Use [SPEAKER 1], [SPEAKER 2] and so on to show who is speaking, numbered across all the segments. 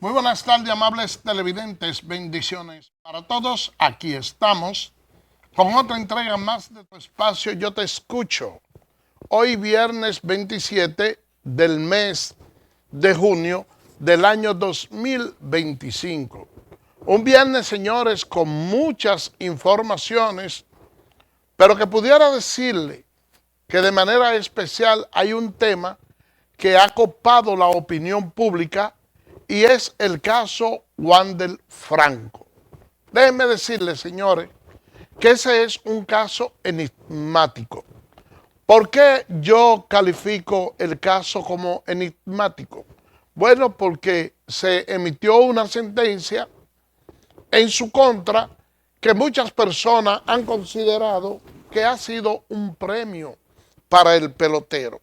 [SPEAKER 1] Muy buenas tardes, amables televidentes. Bendiciones para todos. Aquí estamos con otra entrega más de tu espacio Yo Te Escucho. Hoy viernes 27 del mes de junio del año 2025. Un viernes, señores, con muchas informaciones, pero que pudiera decirle que de manera especial hay un tema que ha copado la opinión pública y es el caso Wander Franco. Déjenme decirles, señores, que ese es un caso enigmático. ¿Por qué yo califico el caso como enigmático? Bueno, porque se emitió una sentencia en su contra que muchas personas han considerado que ha sido un premio para el pelotero.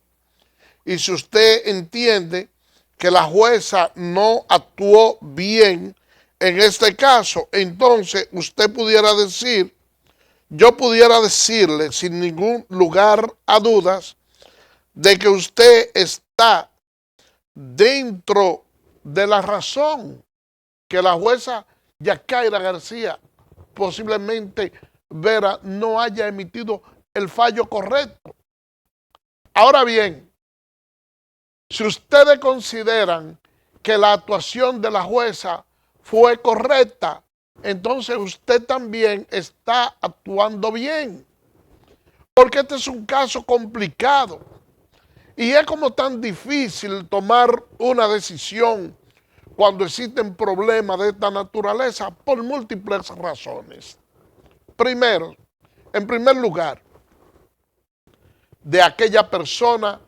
[SPEAKER 1] Y si usted entiende que la jueza no actuó bien en este caso, entonces usted pudiera decir, yo pudiera decirle sin ningún lugar a dudas, de que usted está dentro de la razón que la jueza Yacaira García, posiblemente Vera, no haya emitido el fallo correcto. Ahora bien, si ustedes consideran que la actuación de la jueza fue correcta, entonces usted también está actuando bien. Porque este es un caso complicado. Y es como tan difícil tomar una decisión cuando existen problemas de esta naturaleza por múltiples razones. Primero, en primer lugar, de aquella persona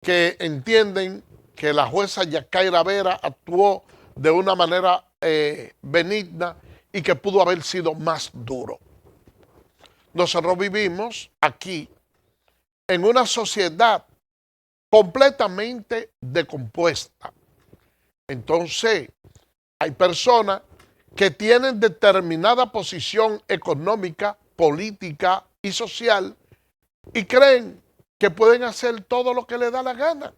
[SPEAKER 1] que entienden que la jueza Yacaira Vera actuó de una manera benigna y que pudo haber sido más duro. Nosotros vivimos aquí en una sociedad completamente decompuesta. Entonces, hay personas que tienen determinada posición económica, política y social y creen que pueden hacer todo lo que les da la gana.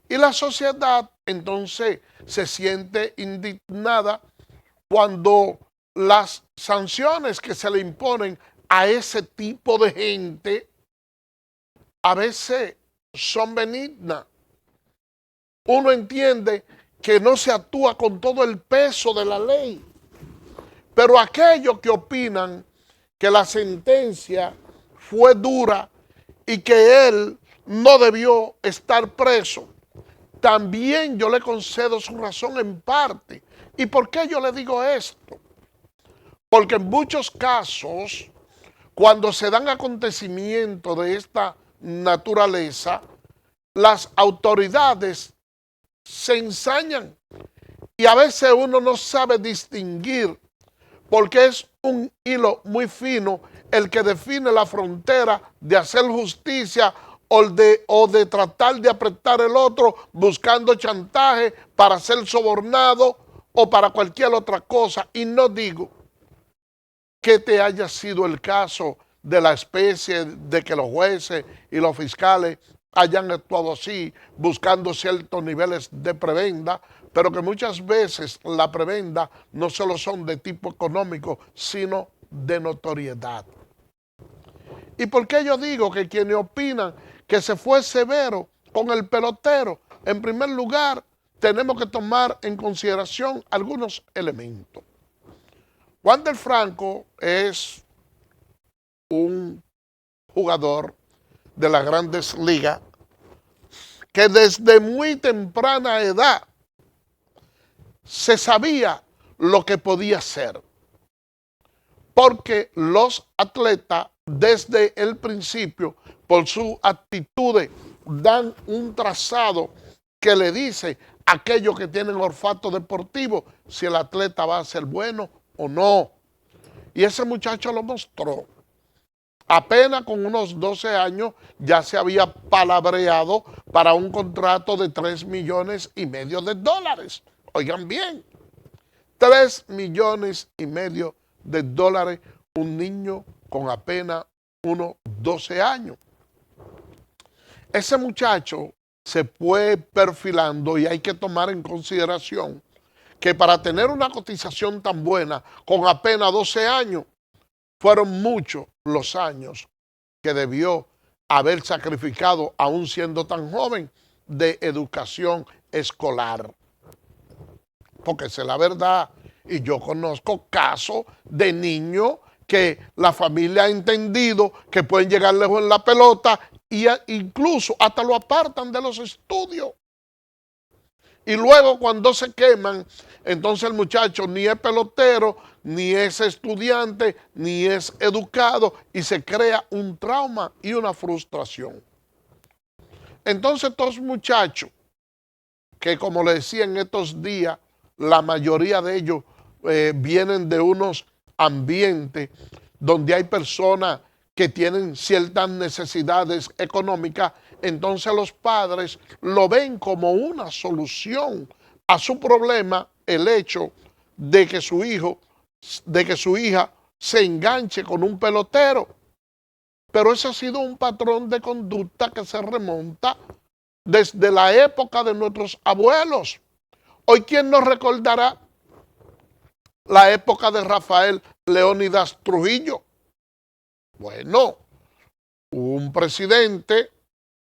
[SPEAKER 1] Y la sociedad entonces se siente indignada cuando las sanciones que se le imponen a ese tipo de gente a veces son benignas. Uno entiende que no se actúa con todo el peso de la ley, pero aquellos que opinan que la sentencia fue dura y que él no debió estar preso, también yo le concedo su razón en parte. ¿Y por qué yo le digo esto? Porque en muchos casos, cuando se dan acontecimientos de esta naturaleza, las autoridades se ensañan y a veces uno no sabe distinguir, porque es un hilo muy fino el que define la frontera de hacer justicia o de tratar de apretar el otro buscando chantaje para ser sobornado o para cualquier otra cosa. Y no digo que te haya sido el caso de la especie de que los jueces y los fiscales hayan actuado así, buscando ciertos niveles de prebenda, pero que muchas veces la prebenda no solo son de tipo económico, sino de notoriedad. ¿Y por qué yo digo que quienes opinan que se fue severo con el pelotero? En primer lugar, tenemos que tomar en consideración algunos elementos. Wander Franco es un jugador de las Grandes Ligas que desde muy temprana edad se sabía lo que podía hacer, porque los atletas desde el principio, por sus actitudes, dan un trazado que le dice a aquellos que tienen olfato deportivo si el atleta va a ser bueno o no. Y ese muchacho lo mostró. Apenas con unos 12 años ya se había palabreado para un contrato de $3,5 millones de dólares. Oigan bien, $3,5 millones de dólares, un niño con apenas unos 12 años. Ese muchacho se fue perfilando y hay que tomar en consideración que para tener una cotización tan buena, con apenas 12 años, fueron muchos los años que debió haber sacrificado, aún siendo tan joven, de educación escolar. Porque esa es la verdad. Y yo conozco casos de niños que la familia ha entendido que pueden llegar lejos en la pelota e incluso hasta lo apartan de los estudios. Y luego cuando se queman, entonces el muchacho ni es pelotero, ni es estudiante, ni es educado y se crea un trauma y una frustración. Entonces estos muchachos, que como le decía en estos días, la mayoría de ellos vienen de unos ambientes donde hay personas que tienen ciertas necesidades económicas, entonces los padres lo ven como una solución a su problema el hecho de que su hijo, de que su hija se enganche con un pelotero. Pero ese ha sido un patrón de conducta que se remonta desde la época de nuestros abuelos. Hoy, ¿quién nos recordará la época de Rafael Leónidas Trujillo? Bueno, un presidente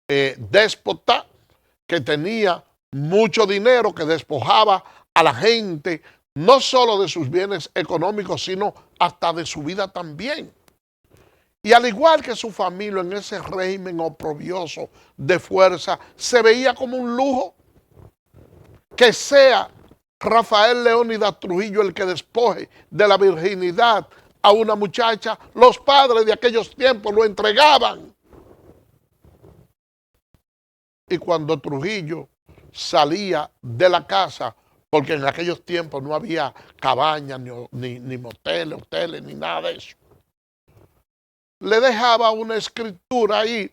[SPEAKER 1] déspota que tenía mucho dinero, que despojaba a la gente no solo de sus bienes económicos, sino hasta de su vida también. Y al igual que su familia en ese régimen oprobioso de fuerza, se veía como un lujo que sea Rafael Leónidas Trujillo el que despoje de la virginidad a una muchacha. Los padres de aquellos tiempos lo entregaban. Y cuando Trujillo salía de la casa, porque en aquellos tiempos no había cabañas, ni moteles, hoteles, ni nada de eso, le dejaba una escritura ahí,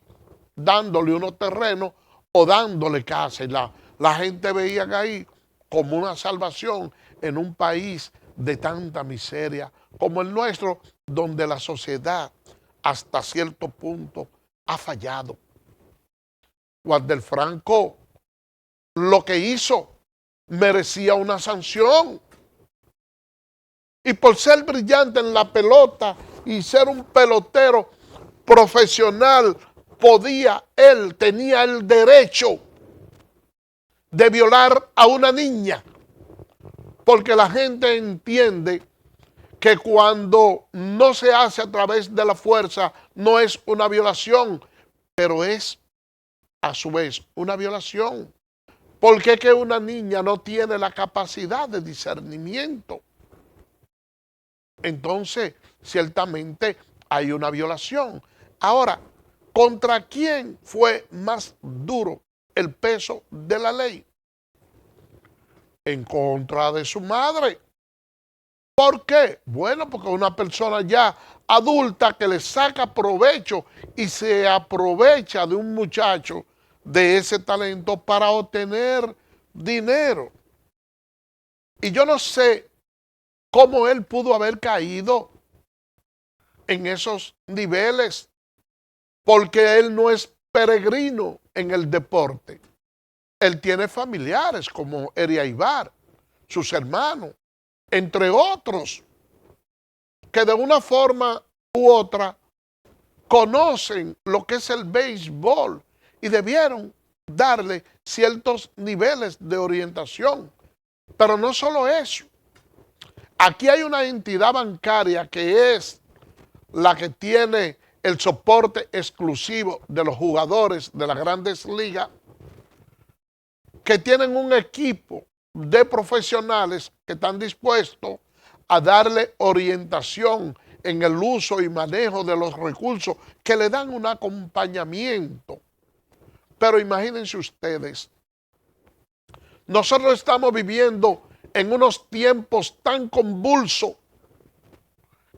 [SPEAKER 1] dándole unos terrenos o dándole casa. Y la gente veía ahí como una salvación en un país de tanta miseria como el nuestro, donde la sociedad hasta cierto punto ha fallado. Guardel Franco lo que hizo merecía una sanción. Y por ser brillante en la pelota y ser un pelotero profesional, tenía el derecho de violar a una niña. Porque la gente entiende que cuando no se hace a través de la fuerza, no es una violación, pero es a su vez una violación. Porque es que una niña no tiene la capacidad de discernimiento. Entonces, ciertamente hay una violación. Ahora, ¿contra quién fue más duro el peso de la ley? En contra de su madre. ¿Por qué? Bueno, porque una persona ya adulta que le saca provecho y se aprovecha de un muchacho de ese talento para obtener dinero. Y yo no sé cómo él pudo haber caído en esos niveles, porque él no es peregrino en el deporte. Él tiene familiares como Eria Ibar, sus hermanos, entre otros, que de una forma u otra conocen lo que es el béisbol y debieron darle ciertos niveles de orientación. Pero no solo eso. Aquí hay una entidad bancaria que es la que tiene el soporte exclusivo de los jugadores de las grandes ligas, que tienen un equipo de profesionales que están dispuestos a darle orientación en el uso y manejo de los recursos, que le dan un acompañamiento. Pero imagínense ustedes, nosotros estamos viviendo en unos tiempos tan convulsos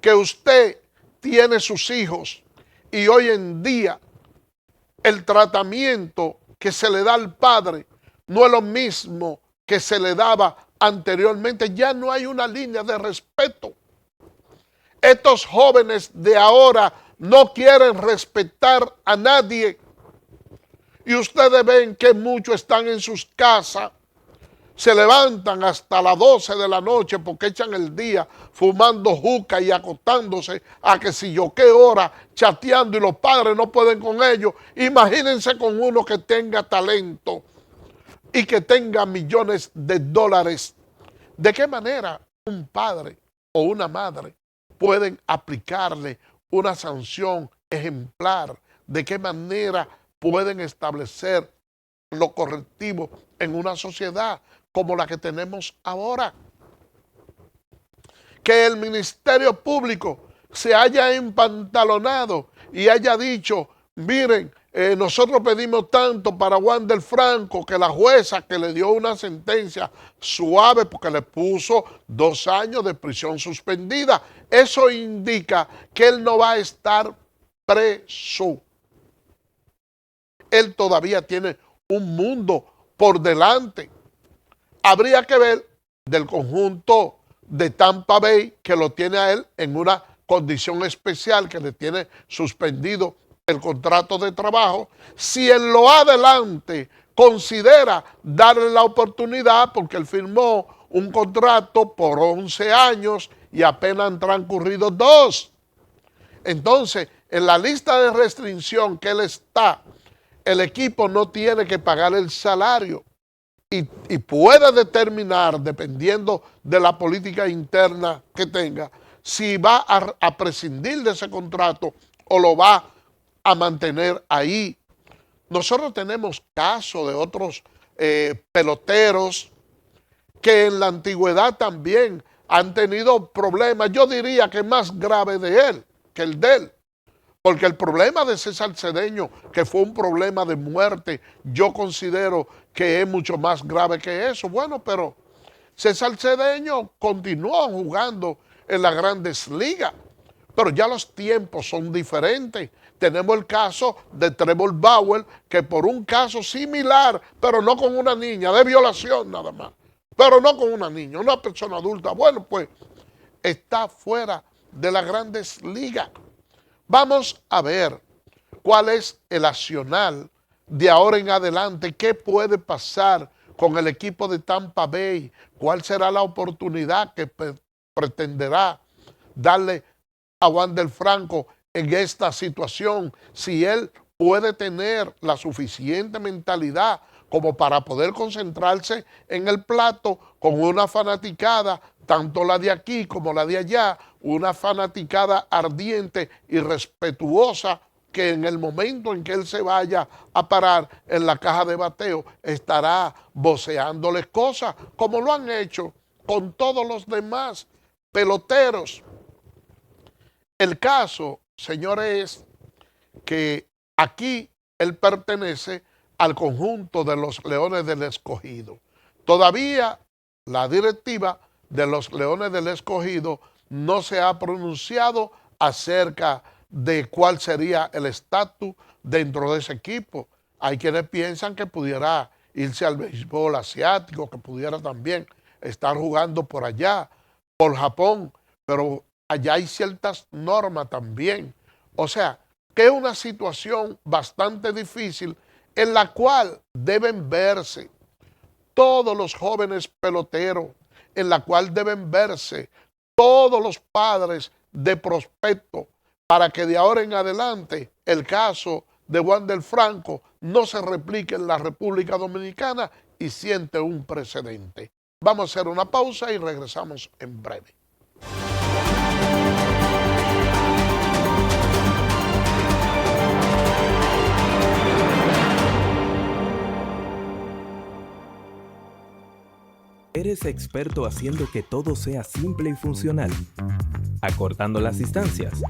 [SPEAKER 1] que usted tiene sus hijos y hoy en día el tratamiento que se le da al padre no es lo mismo que se le daba anteriormente. Ya no hay una línea de respeto. Estos jóvenes de ahora no quieren respetar a nadie. Y ustedes ven que muchos están en sus casas se levantan hasta las 12 de la noche porque echan el día fumando juca y acostándose a que si yo qué hora chateando y los padres no pueden con ellos. Imagínense con uno que tenga talento y que tenga millones de dólares. ¿De qué manera un padre o una madre pueden aplicarle una sanción ejemplar? ¿De qué manera pueden establecer lo correctivo en una sociedad como la que tenemos ahora? Que el Ministerio Público se haya empantalonado y haya dicho, miren, nosotros pedimos tanto para Wander Franco, que la jueza que le dio una sentencia suave porque le puso 2 años de prisión suspendida. Eso indica que él no va a estar preso. Él todavía tiene un mundo por delante. Habría que ver del conjunto de Tampa Bay, que lo tiene a él en una condición especial, que le tiene suspendido el contrato de trabajo, si en lo adelante considera darle la oportunidad, porque él firmó un contrato por 11 años y apenas han transcurrido 2. Entonces, en la lista de restricción que él está, el equipo no tiene que pagar el salario y puede determinar, dependiendo de la política interna que tenga, si va a prescindir de ese contrato o lo va a mantener ahí. Nosotros tenemos casos de otros peloteros que en la antigüedad también han tenido problemas, yo diría que más grave de él que el de él. Porque el problema de César Cedeño, que fue un problema de muerte, yo considero que es mucho más grave que eso. Bueno, pero César Cedeño continuó jugando en las Grandes Ligas, pero ya los tiempos son diferentes. Tenemos el caso de Trevor Bauer, que por un caso similar, pero no con una niña, de violación nada más, pero no con una niña, una persona adulta, bueno, pues está fuera de las Grandes Ligas. Vamos a ver cuál es el accionar de ahora en adelante, qué puede pasar con el equipo de Tampa Bay, cuál será la oportunidad que pretenderá darle a Wander Franco en esta situación, si él puede tener la suficiente mentalidad como para poder concentrarse en el plato con una fanaticada, tanto la de aquí como la de allá, una fanaticada ardiente y respetuosa, que en el momento en que él se vaya a parar en la caja de bateo estará voceándoles cosas, como lo han hecho con todos los demás peloteros. El caso, señores, es que aquí él pertenece al conjunto de los Leones del Escogido. Todavía la directiva de los Leones del Escogido no se ha pronunciado acerca de cuál sería el estatus dentro de ese equipo. Hay quienes piensan que pudiera irse al béisbol asiático, que pudiera también estar jugando por allá, por Japón, pero allá hay ciertas normas también. O sea, que es una situación bastante difícil en la cual deben verse todos los jóvenes peloteros, en la cual deben verse todos los padres de prospecto, para que de ahora en adelante el caso de Wander Franco no se replique en la República Dominicana y siente un precedente. Vamos a hacer una pausa y regresamos en breve.
[SPEAKER 2] Eres experto haciendo que todo sea simple y funcional, acortando las distancias,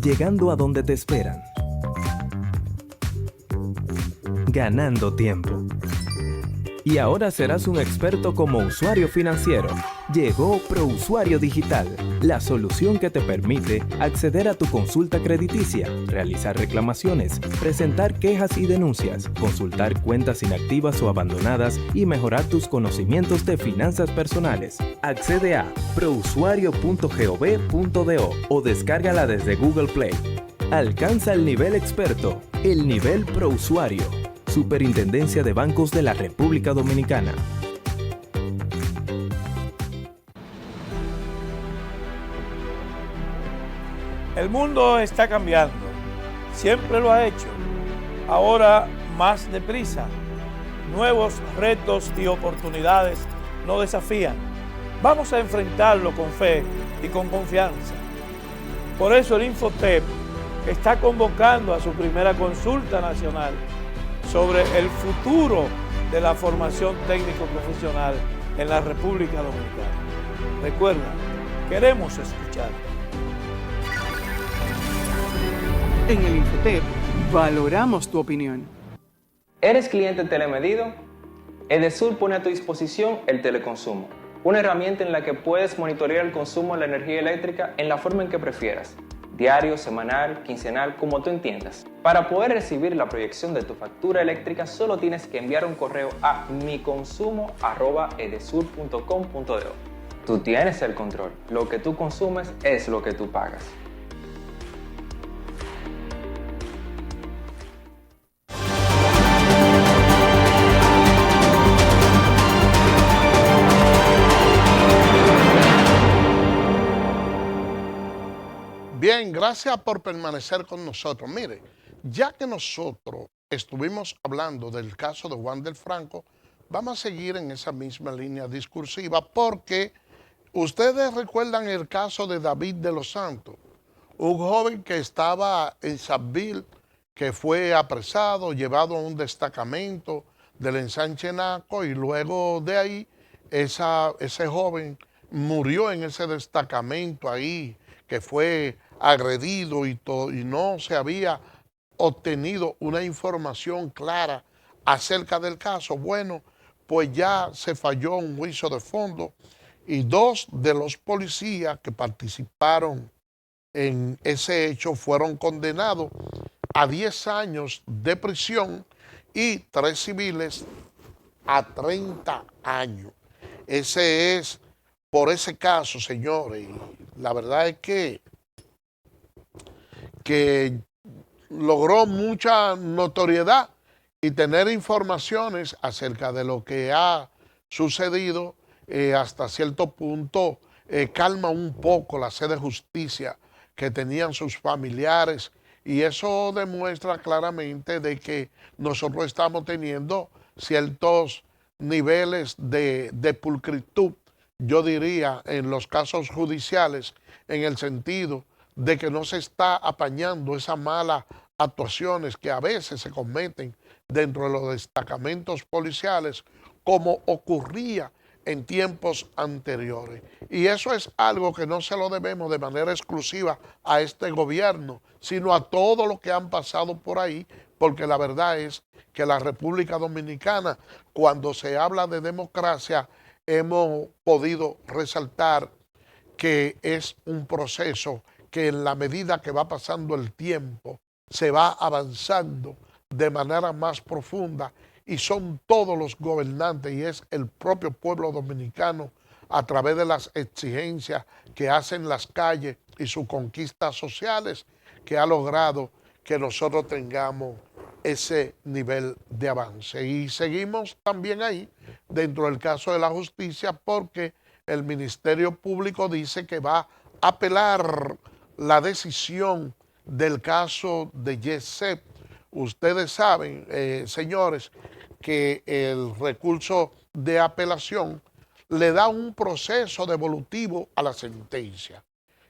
[SPEAKER 2] llegando a donde te esperan, ganando tiempo. Y ahora serás un experto como usuario financiero. Llegó ProUsuario Digital, la solución que te permite acceder a tu consulta crediticia, realizar reclamaciones, presentar quejas y denuncias, consultar cuentas inactivas o abandonadas y mejorar tus conocimientos de finanzas personales. Accede a prousuario.gov.do o descárgala desde Google Play. Alcanza el nivel experto, el nivel ProUsuario. Superintendencia de Bancos de la República Dominicana.
[SPEAKER 3] El mundo está cambiando, siempre lo ha hecho, ahora más deprisa. Nuevos retos y oportunidades nos desafían. Vamos a enfrentarlo con fe y con confianza. Por eso el Infotep está convocando a su primera consulta nacional sobre el futuro de la formación técnico-profesional en la República Dominicana. Recuerda, queremos escuchar.
[SPEAKER 4] En el Infotep valoramos tu opinión.
[SPEAKER 5] ¿Eres cliente telemedido? Edesur pone a tu disposición el teleconsumo, una herramienta en la que puedes monitorear el consumo de la energía eléctrica en la forma en que prefieras, diario, semanal, quincenal, como tú entiendas. Para poder recibir la proyección de tu factura eléctrica, solo tienes que enviar un correo a miconsumo@edesur.com.do. Tú tienes el control. Lo que tú consumes es lo que tú pagas.
[SPEAKER 1] Bien, gracias por permanecer con nosotros. Mire, ya que nosotros estuvimos hablando del caso de Juan del Franco, vamos a seguir en esa misma línea discursiva porque ustedes recuerdan el caso de David de los Santos, un joven que estaba en Sabville, que fue apresado, llevado a un destacamento del ensanche Naco y luego de ahí ese joven murió en ese destacamento ahí, que fue agredido y no se había obtenido una información clara acerca del caso. Bueno, pues ya se falló un juicio de fondo y dos de los policías que participaron en ese hecho fueron condenados a 10 años de prisión y 3 civiles a 30 años. Ese es por ese caso, señores. Y la verdad es que logró mucha notoriedad y tener informaciones acerca de lo que ha sucedido hasta cierto punto calma un poco la sed de justicia que tenían sus familiares y eso demuestra claramente de que nosotros estamos teniendo ciertos niveles de pulcritud, yo diría, en los casos judiciales, en el sentido de que no se está apañando esas malas actuaciones que a veces se cometen dentro de los destacamentos policiales, como ocurría en tiempos anteriores. Y eso es algo que no se lo debemos de manera exclusiva a este gobierno, sino a todos los que han pasado por ahí, porque la verdad es que la República Dominicana, cuando se habla de democracia, hemos podido resaltar que es un proceso que en la medida que va pasando el tiempo, se va avanzando de manera más profunda y son todos los gobernantes y es el propio pueblo dominicano a través de las exigencias que hacen las calles y sus conquistas sociales que ha logrado que nosotros tengamos ese nivel de avance. Y seguimos también ahí dentro del caso de la justicia porque el Ministerio Público dice que va a apelar la decisión del caso de Yesep. Ustedes saben, señores, que el recurso de apelación le da un proceso devolutivo a la sentencia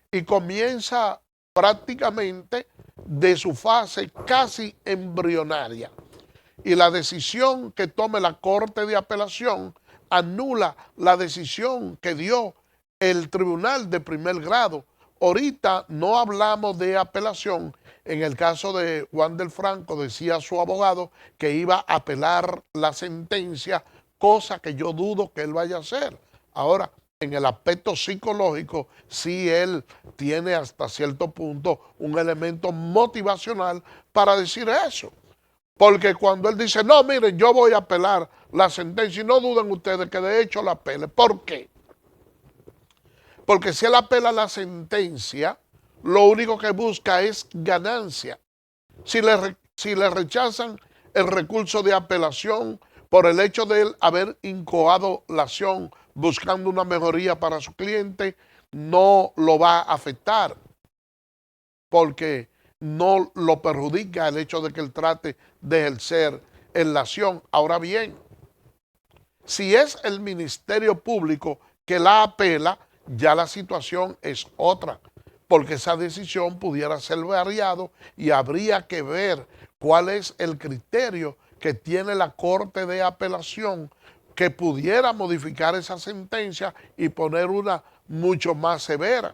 [SPEAKER 1] y comienza prácticamente de su fase casi embrionaria. Y la decisión que tome la Corte de Apelación anula la decisión que dio el Tribunal de Primer Grado. Ahorita no hablamos de apelación. En el caso de Juan del Franco decía su abogado que iba a apelar la sentencia, cosa que yo dudo que él vaya a hacer. Ahora, en el aspecto psicológico, sí él tiene hasta cierto punto un elemento motivacional para decir eso. Porque cuando él dice, no, miren, yo voy a apelar la sentencia, y no duden ustedes que de hecho la apele. ¿Por qué? Porque si él apela la sentencia, lo único que busca es ganancia. Si le rechazan el recurso de apelación por el hecho de él haber incoado la acción buscando una mejoría para su cliente, no lo va a afectar. porque no lo perjudica el hecho de que él trate de ejercer en la acción. Ahora bien, si es el Ministerio Público que la apela, ya la situación es otra, porque esa decisión pudiera ser variado y habría que ver cuál es el criterio que tiene la Corte de Apelación que pudiera modificar esa sentencia y poner una mucho más severa.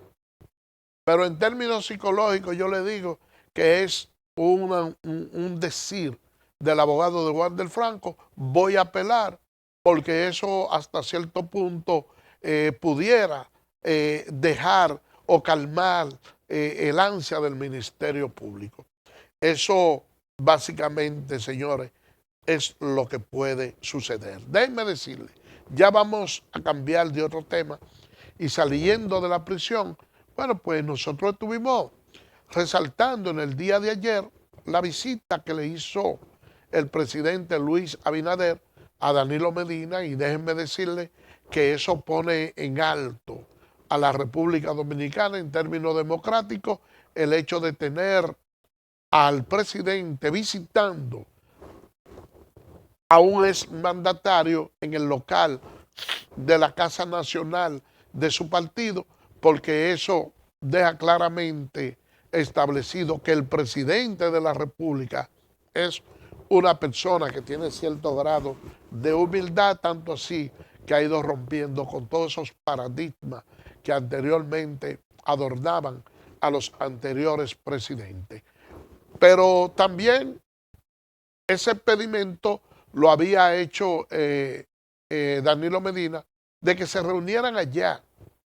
[SPEAKER 1] Pero en términos psicológicos yo le digo que es un decir del abogado de Wander Franco, voy a apelar, porque eso hasta cierto punto pudiera dejar o calmar el ansia del Ministerio Público. Eso básicamente, señores, es lo que puede suceder. Déjenme decirle, ya vamos a cambiar de otro tema y saliendo de la prisión, bueno, pues nosotros estuvimos resaltando en el día de ayer la visita que le hizo el presidente Luis Abinader a Danilo Medina, y déjenme decirle que eso pone en alto a la República Dominicana en términos democráticos, el hecho de tener al presidente visitando a un exmandatario en el local de la Casa Nacional de su partido, porque eso deja claramente establecido que el presidente de la República es una persona que tiene cierto grado de humildad, tanto así que ha ido rompiendo con todos esos paradigmas que anteriormente adornaban a los anteriores presidentes. Pero también ese pedimento lo había hecho Danilo Medina, de que se reunieran allá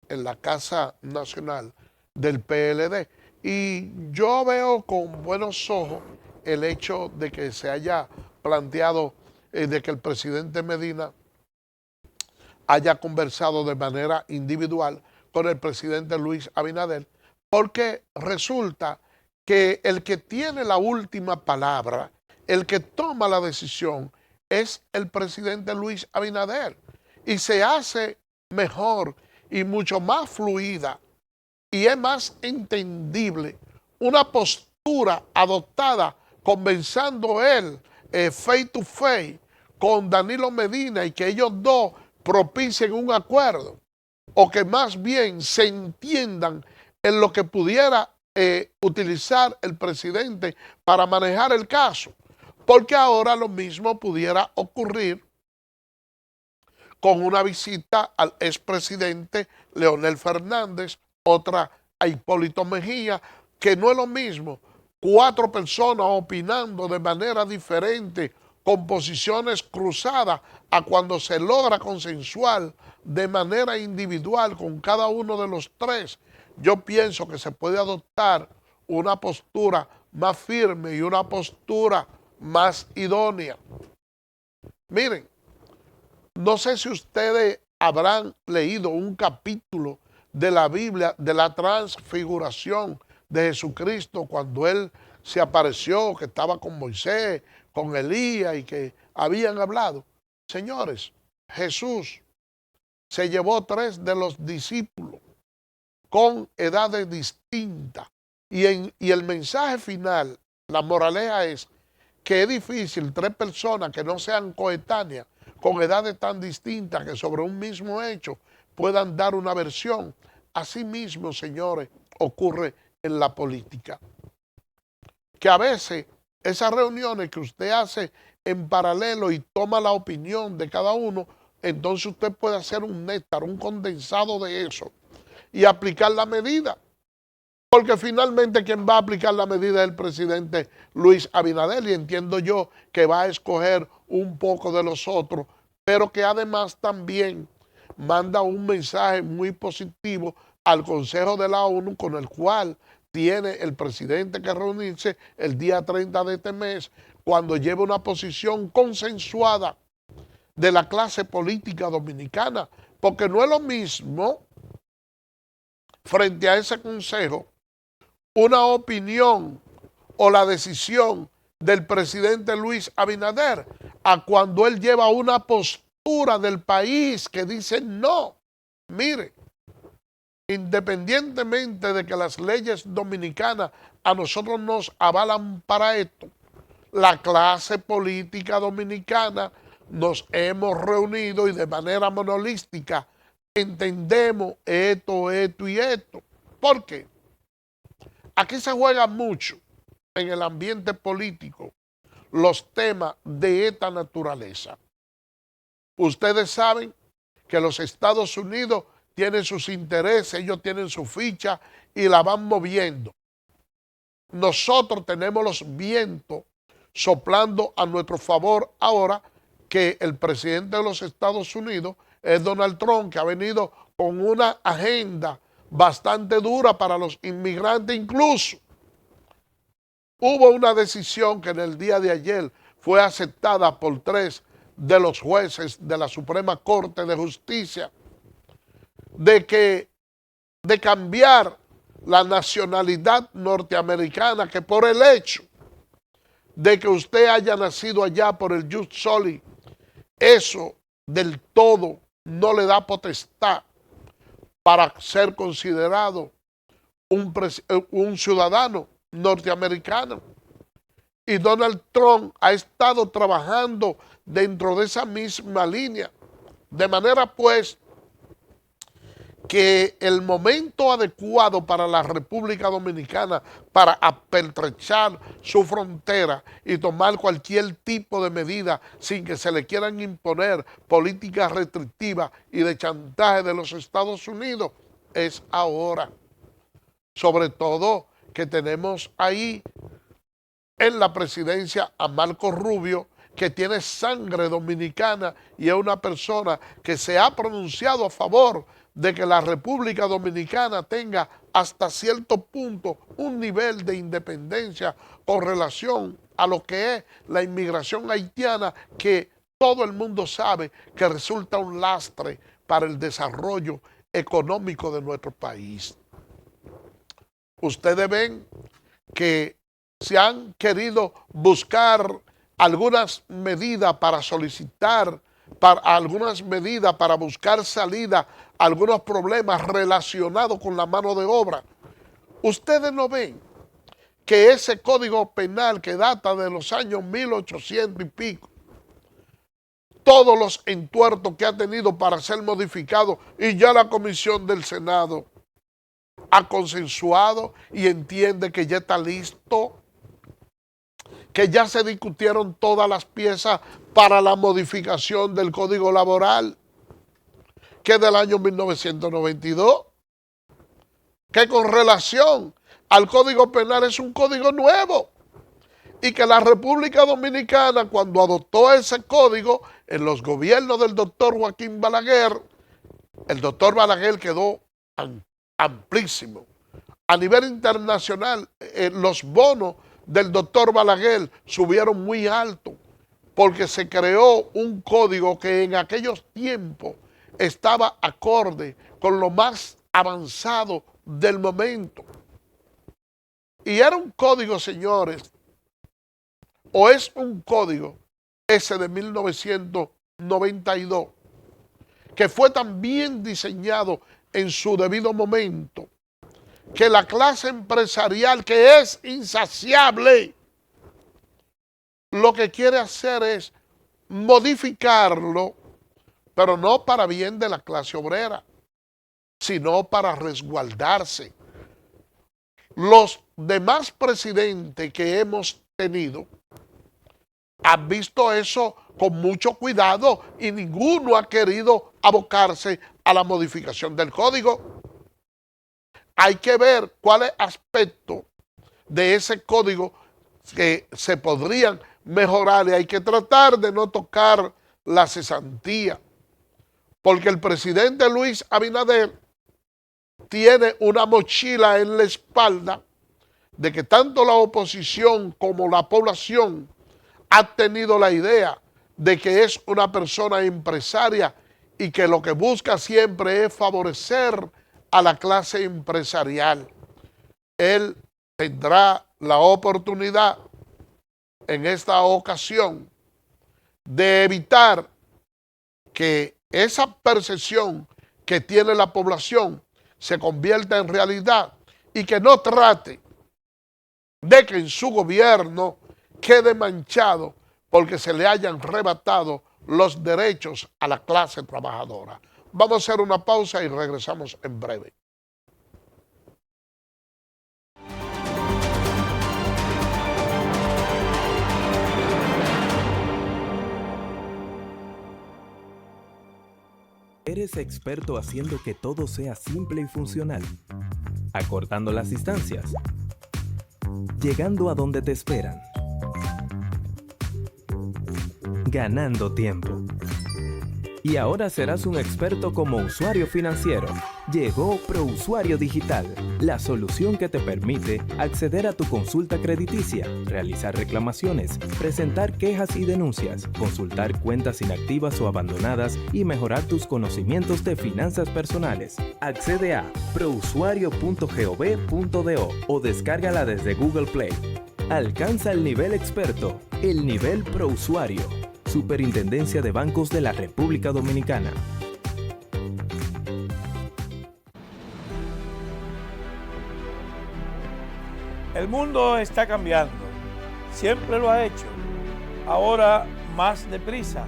[SPEAKER 1] en la Casa Nacional del PLD. Y yo veo con buenos ojos el hecho de que se haya planteado de que el presidente Medina haya conversado de manera individual con el presidente Luis Abinader, porque resulta que el que tiene la última palabra, el que toma la decisión, es el presidente Luis Abinader, y se hace mejor y mucho más fluida y es más entendible una postura adoptada conversando él face to face con Danilo Medina y que ellos dos propicien un acuerdo, o que más bien se entiendan en lo que pudiera utilizar el presidente para manejar el caso, porque ahora lo mismo pudiera ocurrir con una visita al expresidente Leonel Fernández, otra a Hipólito Mejía, que no es lo mismo 4 personas opinando de manera diferente, con posiciones cruzadas, a cuando se logra consensuar de manera individual con cada uno de los 3. Yo pienso que se puede adoptar una postura más firme y una postura más idónea. Miren, no sé si ustedes habrán leído un capítulo de la Biblia de la transfiguración de Jesucristo, cuando él se apareció, que estaba con Moisés, con Elías y que habían hablado. Señores, Jesús se llevó 3 de los discípulos con edades distintas, y el mensaje final, la moraleja es que es difícil 3 personas que no sean coetáneas, con edades tan distintas, que sobre un mismo hecho puedan dar una versión. Así mismo, señores, ocurre en la política, que a veces esas reuniones que usted hace en paralelo y toma la opinión de cada uno, entonces usted puede hacer un néctar, un condensado de eso y aplicar la medida, porque finalmente quien va a aplicar la medida es el presidente Luis Abinader, y entiendo yo que va a escoger un poco de los otros, pero que además también manda un mensaje muy positivo al Consejo de la ONU, con el cual tiene el presidente que reunirse el día 30 de este mes, cuando lleve una posición consensuada de la clase política dominicana, porque no es lo mismo frente a ese consejo una opinión o la decisión del presidente Luis Abinader a cuando él lleva una postura del país que dice no. Mire, independientemente de que las leyes dominicanas a nosotros nos avalan para esto, la clase política dominicana nos hemos reunido y de manera monolística entendemos esto y esto. ¿Por qué? Aquí se juega mucho en el ambiente político los temas de esta naturaleza. Ustedes saben que los Estados Unidos tienen sus intereses, ellos tienen su ficha y la van moviendo. Nosotros tenemos los vientos soplando a nuestro favor ahora que el presidente de los Estados Unidos es Donald Trump, que ha venido con una agenda bastante dura para los inmigrantes. Incluso hubo una decisión que en el día de ayer fue aceptada por 3 de los jueces de la Suprema Corte de Justicia de cambiar la nacionalidad norteamericana, que por el hecho de que usted haya nacido allá por el jus soli, eso del todo no le da potestad para ser considerado un ciudadano norteamericano. Y Donald Trump ha estado trabajando dentro de esa misma línea. De manera pues que el momento adecuado para la República Dominicana para apertrechar su frontera y tomar cualquier tipo de medida sin que se le quieran imponer políticas restrictivas y de chantaje de los Estados Unidos es ahora. Sobre todo que tenemos ahí en la presidencia a Marco Rubio, que tiene sangre dominicana y es una persona que se ha pronunciado a favor de que la República Dominicana tenga hasta cierto punto un nivel de independencia con relación a lo que es la inmigración haitiana, que todo el mundo sabe que resulta un lastre para el desarrollo económico de nuestro país. Ustedes ven que se han querido buscar algunas medidas para solicitar, algunas medidas para buscar salida a algunos problemas relacionados con la mano de obra. Ustedes no ven que ese código penal que data de los años 1800 y pico, todos los entuertos que ha tenido para ser modificado, y ya la Comisión del Senado ha consensuado y entiende que ya está listo, que ya se discutieron todas las piezas para la modificación del Código Laboral, que es del año 1992, que con relación al Código Penal es un código nuevo, y que la República Dominicana, cuando adoptó ese código en los gobiernos del doctor Joaquín Balaguer, el doctor Balaguer quedó amplísimo. A nivel internacional, los bonos del doctor Balaguer subieron muy alto, porque se creó un código que en aquellos tiempos estaba acorde con lo más avanzado del momento. Y era un código, señores, o es un código ese de 1992, que fue tan bien diseñado en su debido momento, que la clase empresarial, que es insaciable, lo que quiere hacer es modificarlo, pero no para bien de la clase obrera, sino para resguardarse. Los demás presidentes que hemos tenido han visto eso con mucho cuidado y ninguno ha querido abocarse a la modificación del código. Hay que ver cuáles aspectos de ese código que se podrían mejorar, y hay que tratar de no tocar la cesantía, porque el presidente Luis Abinader tiene una mochila en la espalda de que tanto la oposición como la población ha tenido la idea de que es una persona empresaria y que lo que busca siempre es favorecer a la clase empresarial. Él tendrá la oportunidad en esta ocasión de evitar que esa percepción que tiene la población se convierta en realidad y que no trate de que en su gobierno quede manchado porque se le hayan arrebatado los derechos a la clase trabajadora. Vamos a hacer una pausa y regresamos en breve.
[SPEAKER 2] ¿Eres experto haciendo que todo sea simple y funcional? Acortando las distancias. Llegando a donde te esperan. Ganando tiempo. Y ahora serás un experto como usuario financiero. Llegó ProUsuario Digital, la solución que te permite acceder a tu consulta crediticia, realizar reclamaciones, presentar quejas y denuncias, consultar cuentas inactivas o abandonadas y mejorar tus conocimientos de finanzas personales. Accede a prousuario.gov.do o descárgala desde Google Play. Alcanza el nivel experto, el nivel ProUsuario. Superintendencia de Bancos de la República Dominicana.
[SPEAKER 3] El mundo está cambiando, siempre lo ha hecho, ahora más deprisa.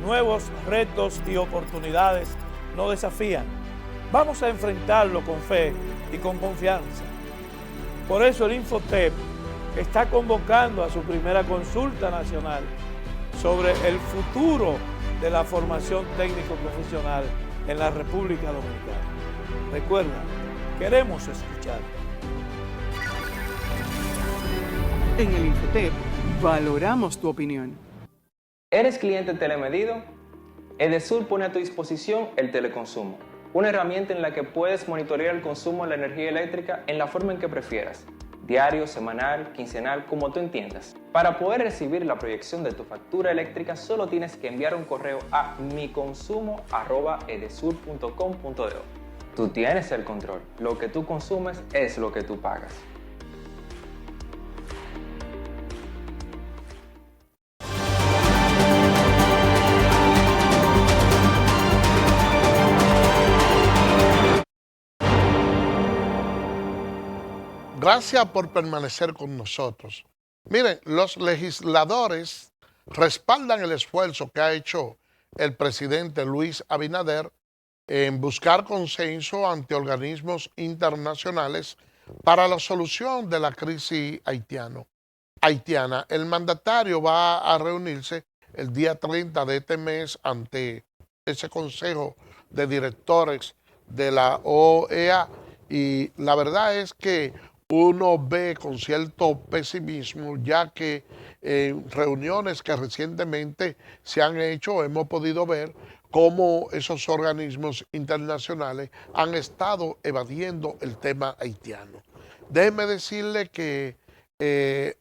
[SPEAKER 3] Nuevos retos y oportunidades nos desafían. Vamos a enfrentarlo con fe y con confianza. Por eso el Infotep está convocando a su primera consulta nacional sobre el futuro de la formación técnico-profesional en la República Dominicana. Recuerda, queremos escuchar.
[SPEAKER 4] En el Infotep valoramos tu opinión.
[SPEAKER 5] ¿Eres cliente telemedido? Edesur pone a tu disposición el teleconsumo, una herramienta en la que puedes monitorear el consumo de la energía eléctrica en la forma en que prefieras, diario, semanal, quincenal, como tú entiendas. Para poder recibir la proyección de tu factura eléctrica, solo tienes que enviar un correo a miconsumo@edesur.com.do. Tú tienes el control. Lo que tú consumes es lo que tú pagas.
[SPEAKER 1] Gracias por permanecer con nosotros. Miren, los legisladores respaldan el esfuerzo que ha hecho el presidente Luis Abinader en buscar consenso ante organismos internacionales para la solución de la crisis haitiana. El mandatario va a reunirse el día 30 de este mes ante ese consejo de directores de la OEA y la verdad es que uno ve con cierto pesimismo, ya que en reuniones que recientemente se han hecho, hemos podido ver cómo esos organismos internacionales han estado evadiendo el tema haitiano. Déjeme decirle que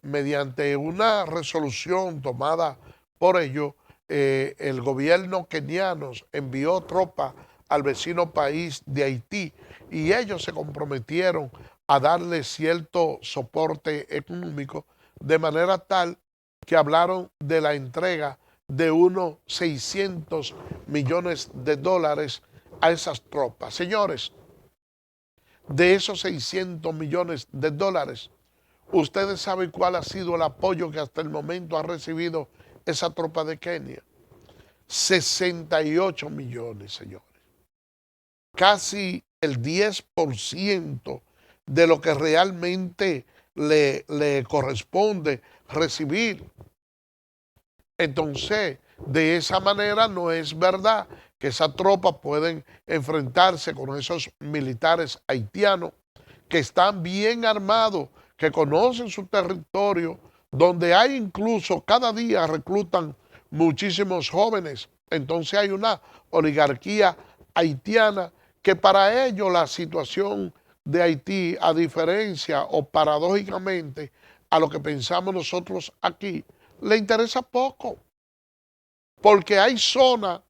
[SPEAKER 1] mediante una resolución tomada por ello, el gobierno keniano envió tropas al vecino país de Haití y ellos se comprometieron a darle cierto soporte económico, de manera tal que hablaron de la entrega de unos 600 millones de dólares a esas tropas. Señores, de esos 600 millones de dólares, ustedes saben cuál ha sido el apoyo que hasta el momento ha recibido esa tropa de Kenia. 68 millones, señores. Casi el 10% de lo que realmente le corresponde recibir. Entonces, de esa manera no es verdad que esas tropas pueden enfrentarse con esos militares haitianos que están bien armados, que conocen su territorio, donde hay incluso cada día reclutan muchísimos jóvenes. Entonces hay una oligarquía haitiana que para ellos la situación de Haití, a diferencia o paradójicamente a lo que pensamos nosotros aquí, le interesa poco, porque hay zonas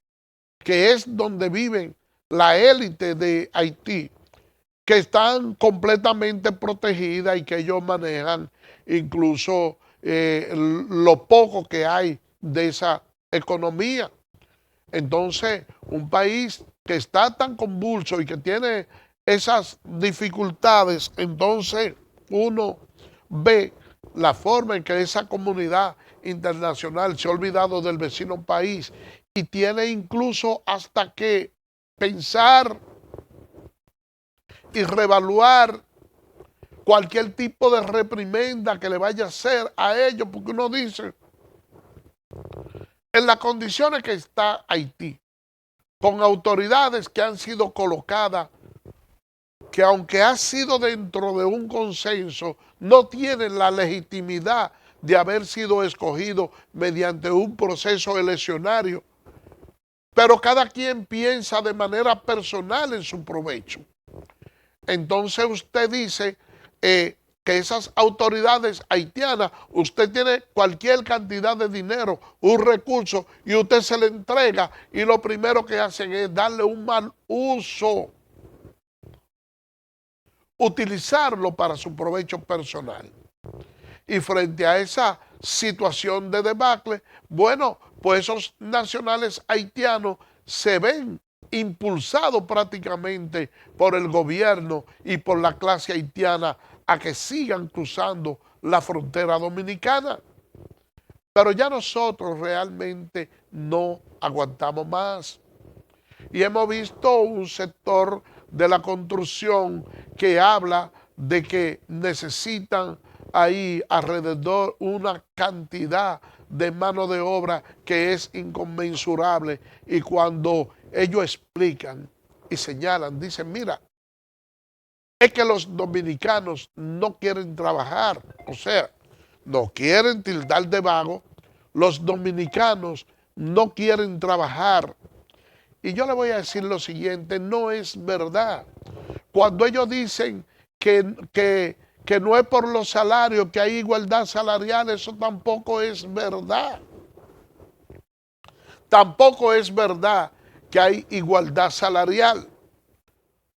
[SPEAKER 1] que es donde viven la élite de Haití, que están completamente protegidas y que ellos manejan incluso lo poco que hay de esa economía. Entonces, un país que está tan convulso y que tiene esas dificultades, entonces uno ve la forma en que esa comunidad internacional se ha olvidado del vecino país y tiene incluso hasta que pensar y reevaluar cualquier tipo de reprimenda que le vaya a hacer a ellos, porque uno dice, en las condiciones que está Haití, con autoridades que han sido colocadas, que aunque ha sido dentro de un consenso, no tienen la legitimidad de haber sido escogido mediante un proceso eleccionario, pero cada quien piensa de manera personal en su provecho. Entonces usted dice que esas autoridades haitianas, usted tiene cualquier cantidad de dinero, un recurso, y usted se le entrega, y lo primero que hacen es darle un mal uso, utilizarlo para su provecho personal. Y frente a esa situación de debacle, bueno, pues esos nacionales haitianos se ven impulsados prácticamente por el gobierno y por la clase haitiana a que sigan cruzando la frontera dominicana. Pero ya nosotros realmente no aguantamos más. Y hemos visto un sector de la construcción que habla de que necesitan ahí alrededor una cantidad de mano de obra que es inconmensurable, y cuando ellos explican y señalan, dicen, mira, es que los dominicanos no quieren trabajar, o sea, no quieren tildar de vago, los dominicanos no quieren trabajar. Y yo le voy a decir lo siguiente, no es verdad. Cuando ellos dicen que no es por los salarios, que hay igualdad salarial, eso tampoco es verdad. Tampoco es verdad que hay igualdad salarial.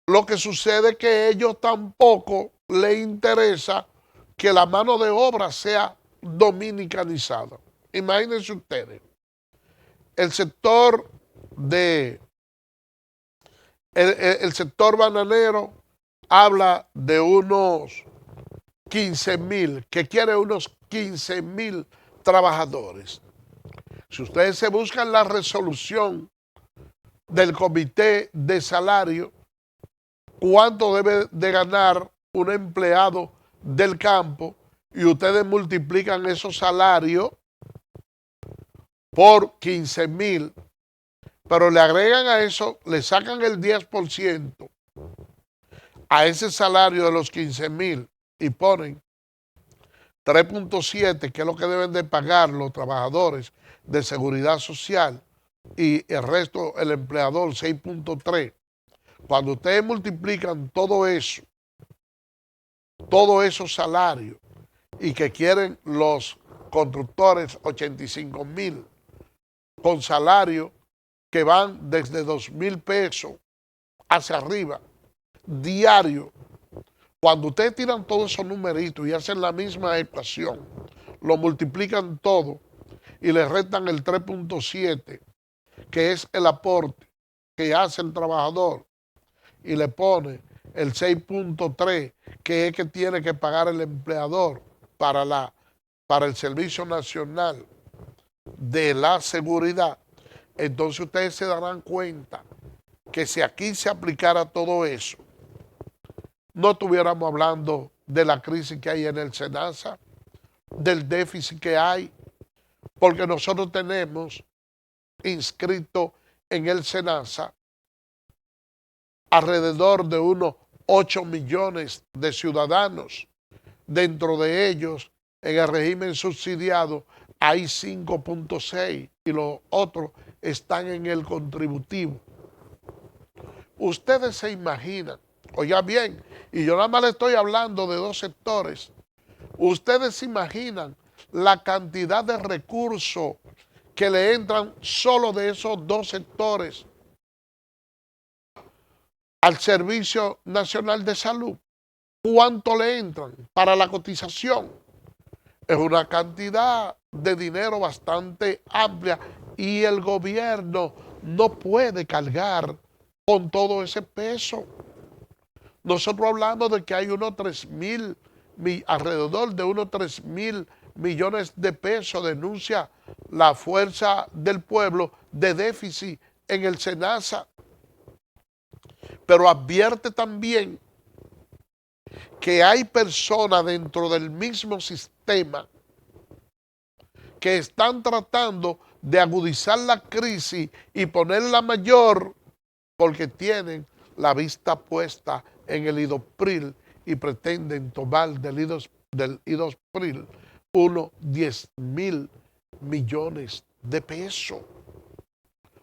[SPEAKER 1] Lo que sucede es que a ellos tampoco les interesa que la mano de obra sea dominicanizada. Imagínense ustedes, el sector el sector bananero habla de unos 15,000, que quiere unos 15,000 trabajadores. Si ustedes se buscan la resolución del comité de salario, cuánto debe de ganar un empleado del campo, y ustedes multiplican esos salarios por 15,000, pero le agregan a eso, le sacan el 10% a ese salario de los 15,000 y ponen 3.7, que es lo que deben de pagar los trabajadores de seguridad social, y el resto el empleador 6.3. Cuando ustedes multiplican todo eso, todos esos salarios, y que quieren los constructores 85,000 con salarios que van desde 2,000 pesos hacia arriba, diario. Cuando ustedes tiran todos esos numeritos y hacen la misma ecuación, lo multiplican todo y le restan el 3.7, que es el aporte que hace el trabajador, y le pone el 6.3, que es que tiene que pagar el empleador para el Servicio Nacional de la Seguridad, entonces ustedes se darán cuenta que si aquí se aplicara todo eso, no estuviéramos hablando de la crisis que hay en el SENASA, del déficit que hay, porque nosotros tenemos inscrito en el SENASA alrededor de unos 8 millones de ciudadanos. Dentro de ellos, en el régimen subsidiado, hay 5.6 y los otros están en el contributivo. Ustedes se imaginan, oiga bien, y yo nada más le estoy hablando de dos sectores, ustedes se imaginan la cantidad de recursos que le entran solo de esos dos sectores al Servicio Nacional de Salud. ¿Cuánto le entran para la cotización? Es una cantidad de dinero bastante amplia, y el gobierno no puede cargar con todo ese peso. nosotros hablamos de que hay alrededor de unos 3.000 millones de pesos, denuncia la Fuerza del Pueblo, de déficit en el SENASA. Pero advierte también que hay personas dentro del mismo sistema que están tratando de agudizar la crisis y ponerla mayor porque tienen la vista puesta en el Idopril y pretenden tomar del Idopril unos 10.000 millones de pesos.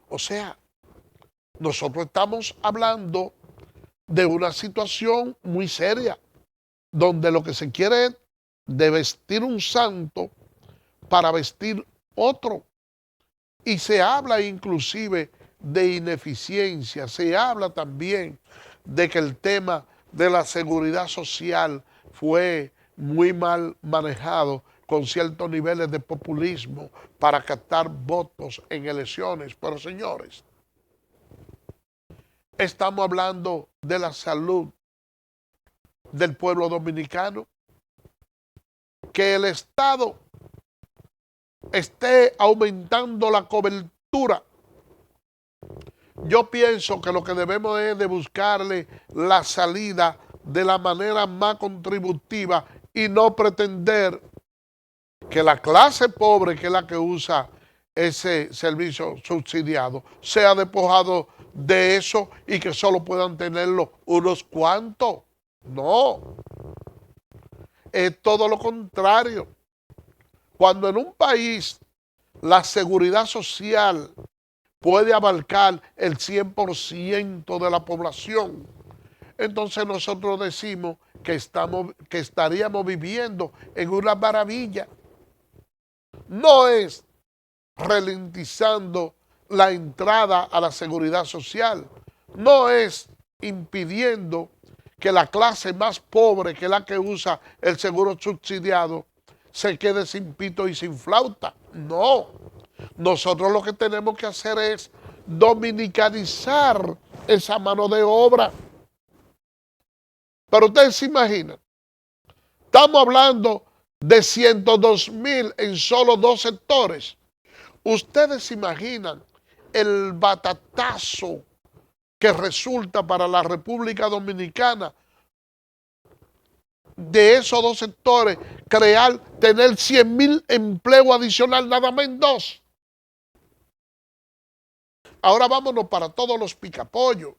[SPEAKER 1] O sea, nosotros estamos hablando de una situación muy seria, donde lo que se quiere es de vestir un santo para vestir otro. Y se habla inclusive de ineficiencia, se habla también de que el tema de la seguridad social fue muy mal manejado con ciertos niveles de populismo para captar votos en elecciones. Pero señores, estamos hablando de la salud del pueblo dominicano, que el Estado esté aumentando la cobertura. Yo pienso que lo que debemos es de buscarle la salida de la manera más contributiva y no pretender que la clase pobre, que es la que usa ese servicio subsidiado, sea despojado de eso y que solo puedan tenerlo unos cuantos. No, es todo lo contrario. Cuando en un país la seguridad social puede abarcar el 100% de la población, entonces nosotros decimos que estaríamos viviendo en una maravilla. No es ralentizando la entrada a la seguridad social, no es impidiendo que la clase más pobre, que es la que usa el seguro subsidiado, se quede sin pito y sin flauta. No, nosotros lo que tenemos que hacer es dominicanizar esa mano de obra. Pero ustedes se imaginan, estamos hablando de 102.000 en solo 2 sectores. Ustedes se imaginan el batatazo que resulta para la República Dominicana de esos 2 sectores, tener 100.000 empleos adicionales nada más en 2. Ahora vámonos para todos los picapollos.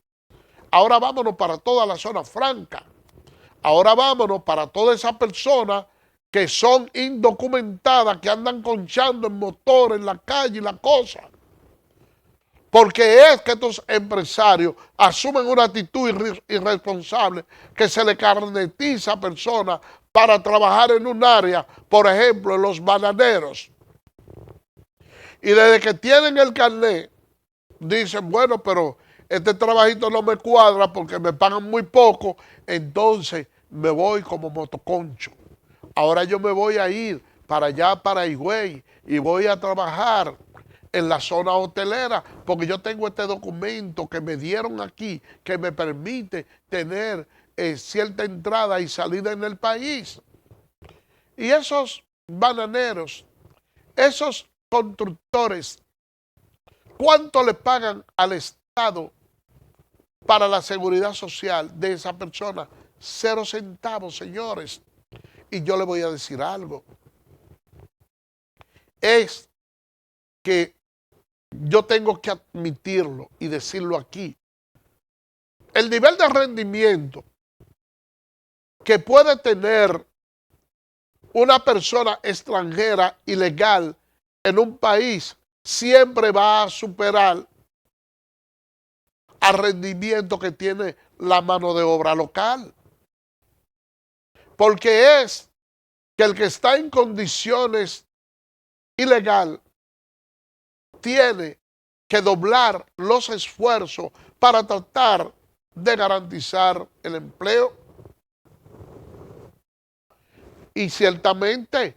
[SPEAKER 1] Ahora vámonos para toda la zona franca. Ahora vámonos para todas esas personas que son indocumentadas, que andan conchando en motores, en la calle y la cosa. Porque es que estos empresarios asumen una actitud irresponsable que se le carnetiza a personas para trabajar en un área, por ejemplo, en los bananeros. Y desde que tienen el carnet, dicen, bueno, pero este trabajito no me cuadra porque me pagan muy poco, entonces me voy como motoconcho. Ahora yo me voy a ir para allá, para Higüey, y voy a trabajar en la zona hotelera, porque yo tengo este documento que me dieron aquí, que me permite tener cierta entrada y salida en el país. Y esos bananeros, esos constructores, ¿cuánto le pagan al Estado para la seguridad social de esa persona? 0 centavos, señores. Y yo le voy a decir algo. Es que yo tengo que admitirlo y decirlo aquí. El nivel de rendimiento que puede tener una persona extranjera ilegal en un país siempre va a superar al rendimiento que tiene la mano de obra local. Porque es que el que está en condiciones ilegal tiene que doblar los esfuerzos para tratar de garantizar el empleo. Y ciertamente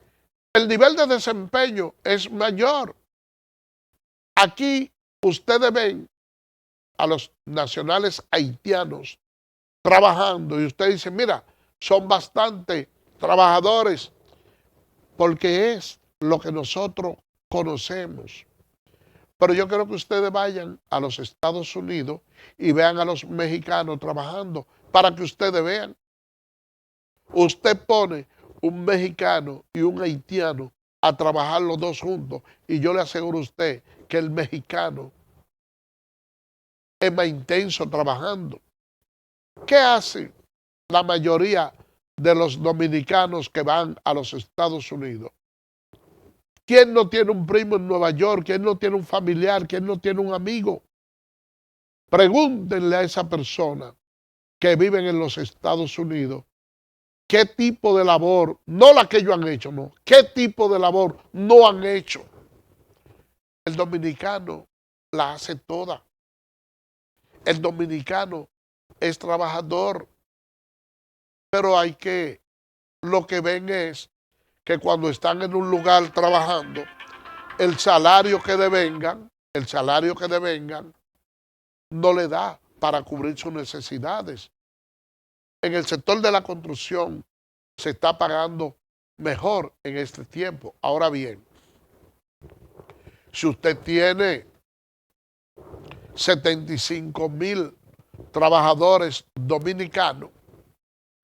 [SPEAKER 1] el nivel de desempeño es mayor. Aquí ustedes ven a los nacionales haitianos trabajando y usted dice, mira, son bastante trabajadores, porque es lo que nosotros conocemos. Pero yo quiero que ustedes vayan a los Estados Unidos y vean a los mexicanos trabajando para que ustedes vean. Usted pone un mexicano y un haitiano a trabajar los dos juntos y yo le aseguro a usted que el mexicano es más intenso trabajando. ¿Qué hace la mayoría de los dominicanos que van a los Estados Unidos? ¿Quién no tiene un primo en Nueva York? ¿Quién no tiene un familiar? ¿Quién no tiene un amigo? Pregúntenle a esa persona que viven en los Estados Unidos qué tipo de labor, no la que ellos han hecho, no, qué tipo de labor no han hecho. El dominicano la hace toda. El dominicano es trabajador, pero lo que ven es que cuando están en un lugar trabajando, el salario que devengan no le da para cubrir sus necesidades. En el sector de la construcción se está pagando mejor en este tiempo. Ahora bien, si usted tiene 75,000 trabajadores dominicanos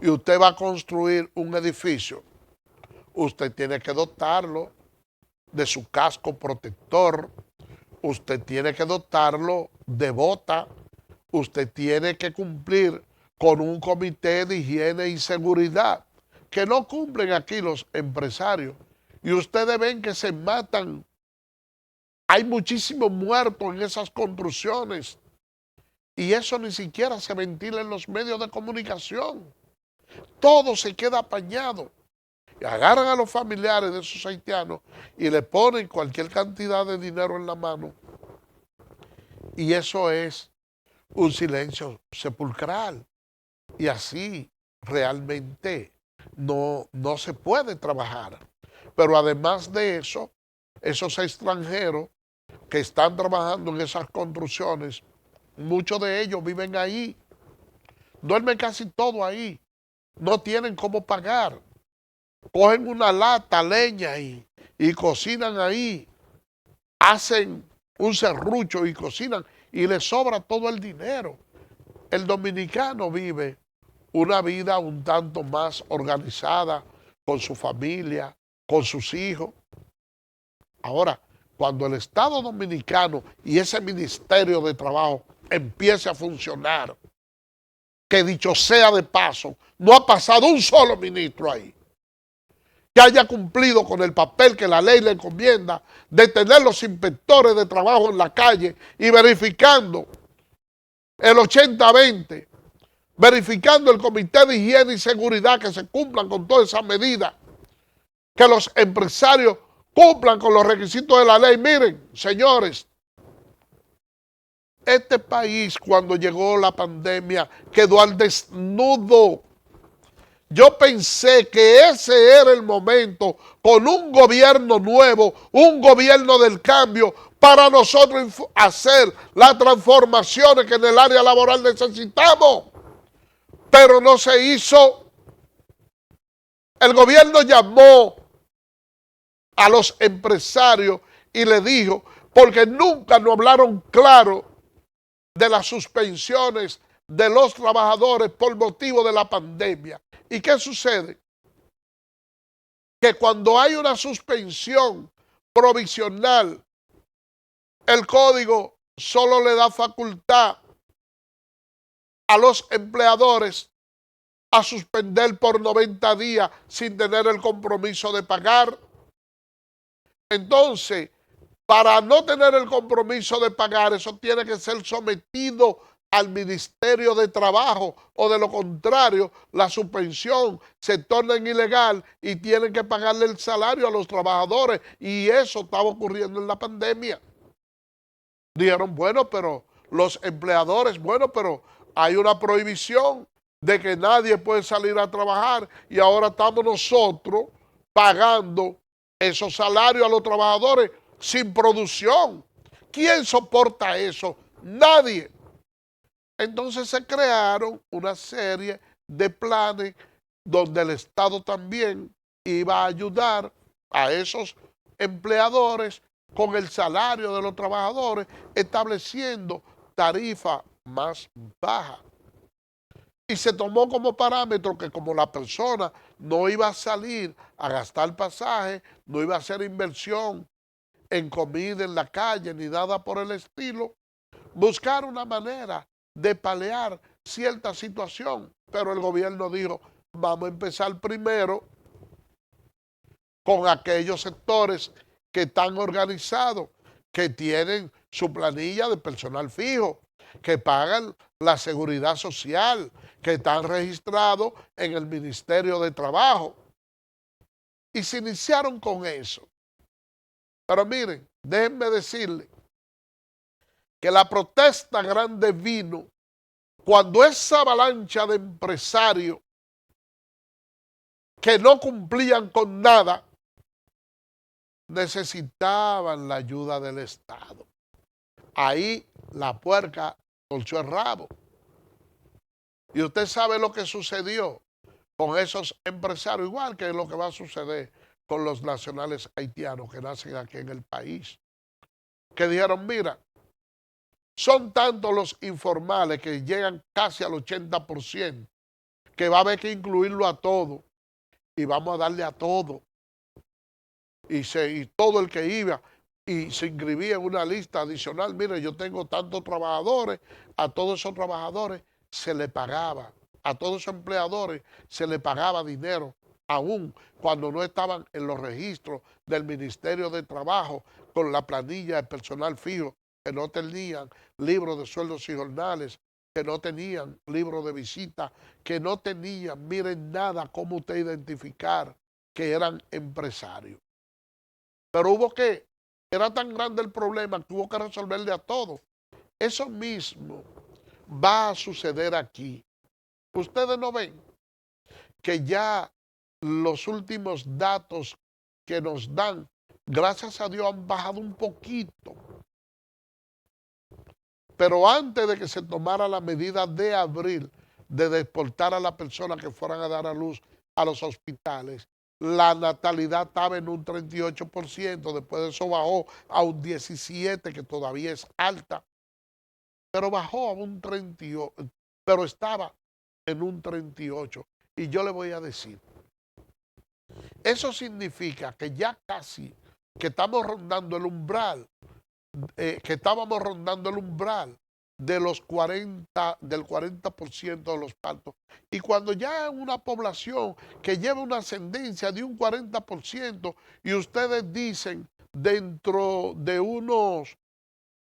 [SPEAKER 1] y usted va a construir un edificio, usted tiene que dotarlo de su casco protector, usted tiene que dotarlo de bota, usted tiene que cumplir con un comité de higiene y seguridad que no cumplen aquí los empresarios. Y ustedes ven que se matan. Hay muchísimos muertos en esas construcciones. Y eso ni siquiera se ventila en los medios de comunicación. Todo se queda apañado. Y agarran a los familiares de esos haitianos y le ponen cualquier cantidad de dinero en la mano. Y eso es un silencio sepulcral. Y así realmente no se puede trabajar. Pero además de eso, esos extranjeros que están trabajando en esas construcciones, muchos de ellos viven ahí, duermen casi todo ahí, no tienen cómo pagar, cogen una lata, leña y cocinan ahí, hacen un serrucho y cocinan y les sobra todo el dinero. El dominicano vive una vida un tanto más organizada con su familia, con sus hijos. Ahora, cuando el Estado Dominicano y ese Ministerio de Trabajo empiece a funcionar, que dicho sea de paso, no ha pasado un solo ministro ahí que haya cumplido con el papel que la ley le encomienda de tener los inspectores de trabajo en la calle y verificando el 80-20, verificando el comité de higiene y seguridad que se cumplan con todas esas medidas, que los empresarios cumplan con los requisitos de la ley. Miren, señores, este país cuando llegó la pandemia quedó al desnudo. Yo pensé que ese era el momento, con un gobierno nuevo, un gobierno del cambio, para nosotros hacer las transformaciones que en el área laboral necesitamos. Pero no se hizo. El gobierno llamó a los empresarios y le dijo, porque nunca nos hablaron claro de las suspensiones de los trabajadores por motivo de la pandemia. ¿Y qué sucede? Que cuando hay una suspensión provisional, el código solo le da facultad a los empleadores a suspender por 90 días sin tener el compromiso de pagar. Entonces, para no tener el compromiso de pagar, eso tiene que ser sometido al Ministerio de Trabajo, o de lo contrario, la suspensión se torna ilegal y tienen que pagarle el salario a los trabajadores, y eso estaba ocurriendo en la pandemia. Dijeron, bueno, pero los empleadores, bueno, pero hay una prohibición de que nadie puede salir a trabajar y ahora estamos nosotros pagando esos salarios a los trabajadores sin producción. ¿Quién soporta eso? Nadie. Entonces se crearon una serie de planes donde el Estado también iba a ayudar a esos empleadores con el salario de los trabajadores, estableciendo tarifas más bajas. Y se tomó como parámetro que como la persona no iba a salir a gastar pasaje, no iba a hacer inversión en comida en la calle ni nada por el estilo, buscar una manera de paliar cierta situación. Pero el gobierno dijo, vamos a empezar primero con aquellos sectores que están organizados, que tienen su planilla de personal fijo, que pagan la seguridad social, que están registrados en el Ministerio de Trabajo. Y se iniciaron con eso. Pero miren, déjenme decirles que la protesta grande vino cuando esa avalancha de empresarios que no cumplían con nada necesitaban la ayuda del Estado. Ahí la puerca torció el rabo. Y usted sabe lo que sucedió con esos empresarios, igual que lo que va a suceder con los nacionales haitianos que nacen aquí en el país. Que dijeron, mira, son tantos los informales que llegan casi al 80%, que va a haber que incluirlo a todo. Y vamos a darle a todo. Y todo el que iba y se inscribía en una lista adicional, mire, yo tengo tantos trabajadores, a todos esos trabajadores se le pagaba, a todos esos empleadores se le pagaba dinero, aún cuando no estaban en los registros del Ministerio de Trabajo con la planilla de personal fijo, que no tenían libros de sueldos y jornales, que no tenían libros de visita, que no tenían, miren, nada cómo usted identificar que eran empresarios. Pero era tan grande el problema que hubo que resolverle a todos. Eso mismo va a suceder aquí. Ustedes no ven que ya los últimos datos que nos dan, gracias a Dios, han bajado un poquito. Pero antes de que se tomara la medida de abril de deportar a las personas que fueran a dar a luz a los hospitales, la natalidad estaba en un 38%, después de eso bajó a un 17%, que todavía es alta, pero bajó a un 38%, pero estaba en un 38%. Y yo le voy a decir, eso significa que ya casi, que estamos rondando el umbral, que estábamos rondando el umbral de los del 40% de los partos. Y cuando ya es una población que lleva una ascendencia de un 40% y ustedes dicen dentro de unos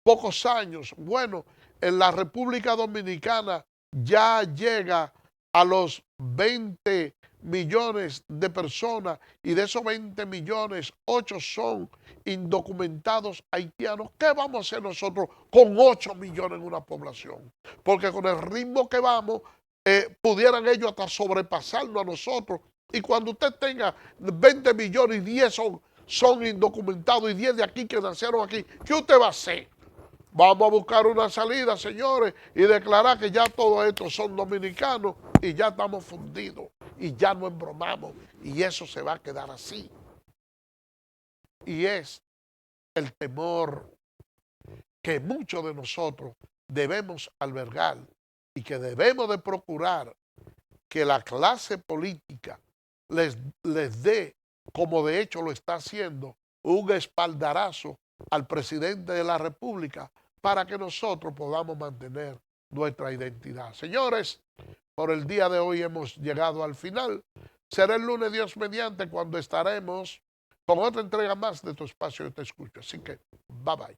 [SPEAKER 1] pocos años, bueno, en la República Dominicana ya llega a los 20 millones de personas y de esos 20 millones, 8 son indocumentados haitianos. ¿Qué vamos a hacer nosotros con 8 millones en una población? Porque con el ritmo que vamos, pudieran ellos hasta sobrepasarnos a nosotros. Y cuando usted tenga 20 millones y 10 son indocumentados y 10 de aquí que nacieron aquí, ¿qué usted va a hacer? Vamos a buscar una salida, señores, y declarar que ya todos estos son dominicanos y ya estamos fundidos y ya no embromamos y eso se va a quedar así. Y es el temor que muchos de nosotros debemos albergar y que debemos de procurar que la clase política les dé, como de hecho lo está haciendo, un espaldarazo al presidente de la República para que nosotros podamos mantener nuestra identidad. Señores, por el día de hoy hemos llegado al final. Será el lunes, Dios mediante, cuando estaremos con otra entrega más de tu espacio Yo Te Escucho. Así que, bye bye.